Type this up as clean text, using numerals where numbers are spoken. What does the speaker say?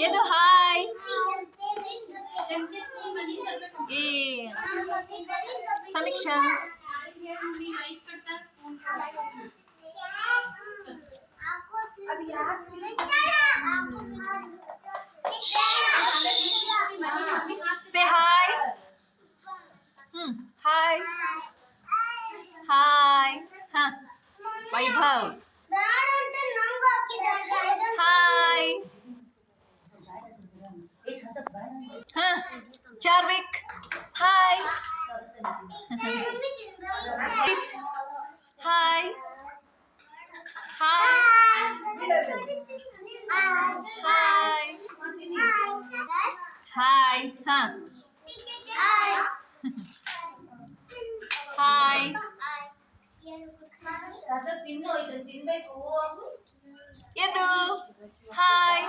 Yadu hi. ಏ ಸಮೀಕ್ಷಾ say hi. Hi hi. ಹಾ ವೈಭವ್ ಹಾಯ್. ಹಾ Charvik hi. Hi hi hi hi. ಹಾ ಹಾಯ್. ಯದು ಹಾಯ್.